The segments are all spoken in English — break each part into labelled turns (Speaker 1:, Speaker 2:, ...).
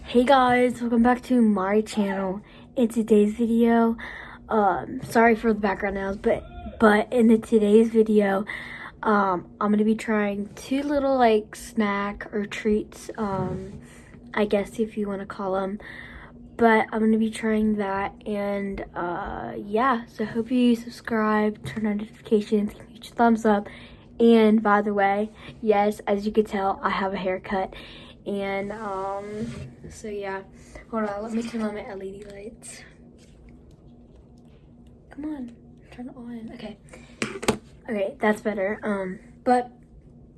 Speaker 1: Hey guys, welcome back to my channel. In today's video, sorry for the background noise, but in today's video, I'm gonna be trying two little like snack or treats, I guess if you want to call them. But I'm gonna be trying that, and yeah. So hope you subscribe, turn on notifications, give me a thumbs up. And by the way, yes, as you can tell, I have a haircut. And so yeah, hold on, let me turn on my LED lights. Come on, turn it on. Okay, that's better. But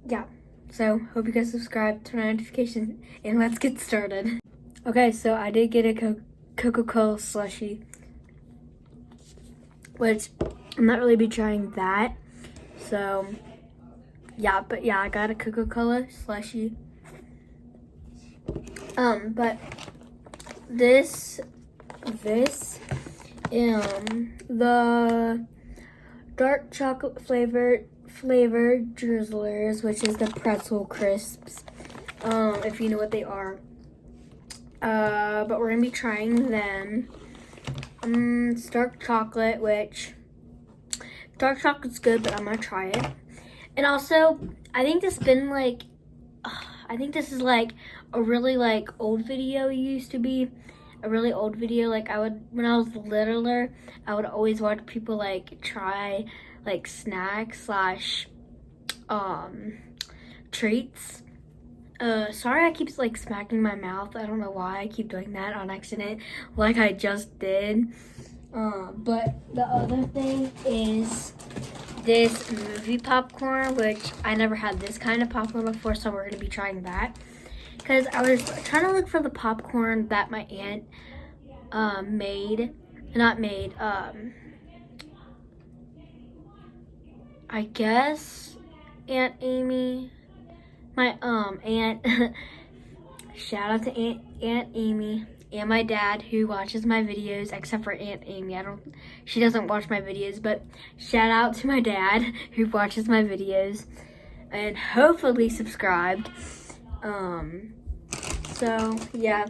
Speaker 1: yeah, so hope you guys subscribe, turn on notifications, and let's get started. Okay, so I did get a Coca-Cola slushie, which I'm not really be trying that. So yeah, but yeah, I got a Coca-Cola slushie. But this, the dark chocolate flavored drizzlers, which is the pretzel crisps, if you know what they are. But we're gonna be trying them. It's dark chocolate, which dark chocolate's good, but I'm gonna try it. And also, I think this been like, I think this is like a really like old video. It used to be a really old video. Like when I was littler, I would always watch people like try like snacks slash treats. Sorry I keep like smacking my mouth. I don't know why I keep doing that on accident like I just did. But the other thing is this movie popcorn, which I never had this kind of popcorn before, so we're gonna be trying that. Because I was trying to look for the popcorn that my aunt I guess Aunt Amy, my aunt, shout out to Aunt Amy and my dad who watches my videos, except for Aunt Amy. She doesn't watch my videos, but shout out to my dad who watches my videos and hopefully subscribed. So yeah,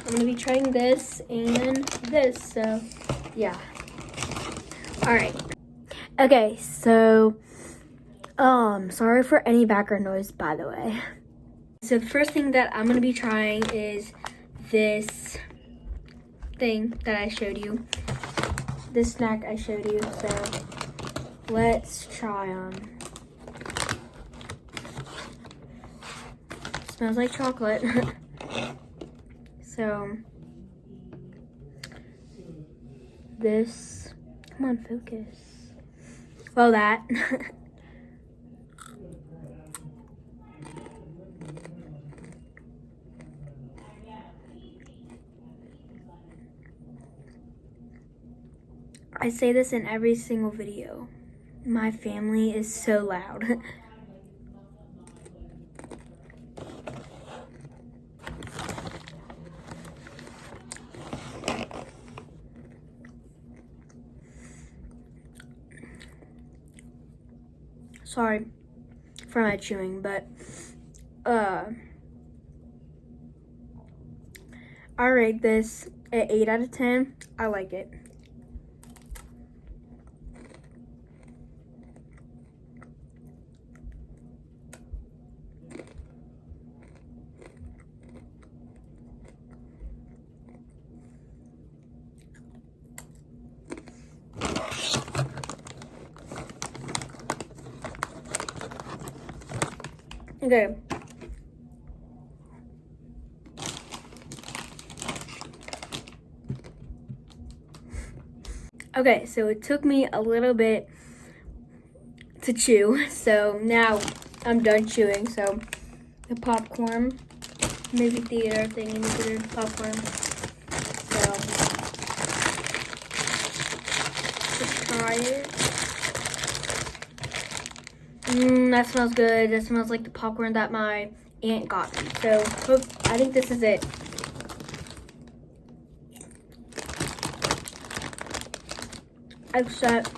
Speaker 1: I'm gonna be trying this and this, so yeah. All right. Okay, so sorry for any background noise, by the way. So the first thing that I'm gonna be trying is this thing that I showed you, this snack I showed you. So let's try them. Smells like chocolate. So this, come on, focus. Well, that. I say this in every single video. My family is so loud. Sorry for my chewing, but I rate this at 8 out of 10. I like it. Okay. Okay, so it took me a little bit to chew, so now I'm done chewing. So the popcorn, movie theater thing, in the theater popcorn. So let's try it. That smells good. That smells like the popcorn that my aunt got me. So I think this is it. Except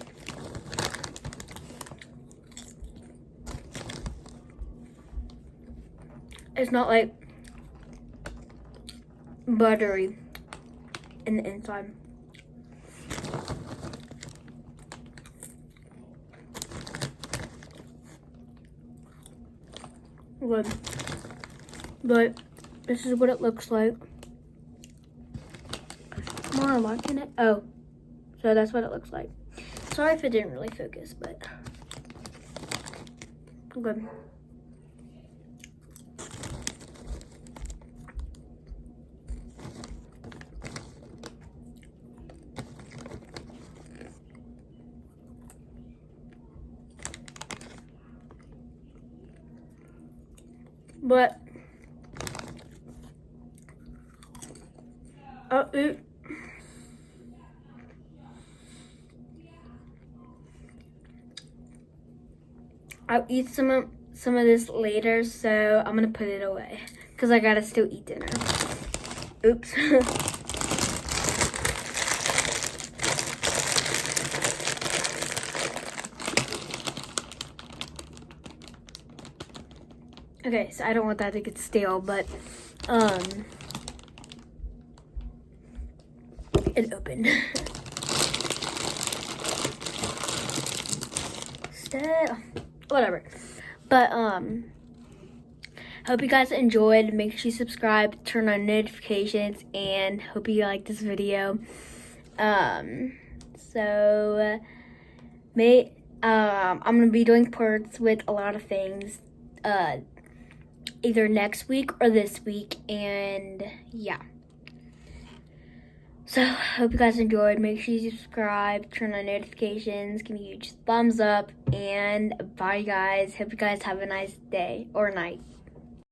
Speaker 1: it's not like buttery in the inside. Good. But this is what it looks like. More liking it. Oh, so that's what it looks like. Sorry if it didn't really focus, but good. But I'll eat some of this later, so I'm gonna put it away because I gotta still eat dinner. Oops. Okay, so I don't want that to get stale, but it opened. Stale. Whatever. But hope you guys enjoyed. Make sure you subscribe, turn on notifications, and hope you like this video. I'm gonna be doing parts with a lot of things either next week or this week, and yeah. So, hope you guys enjoyed. Make sure you subscribe, turn on notifications, give me a huge thumbs up, and bye guys. Hope you guys have a nice day or night.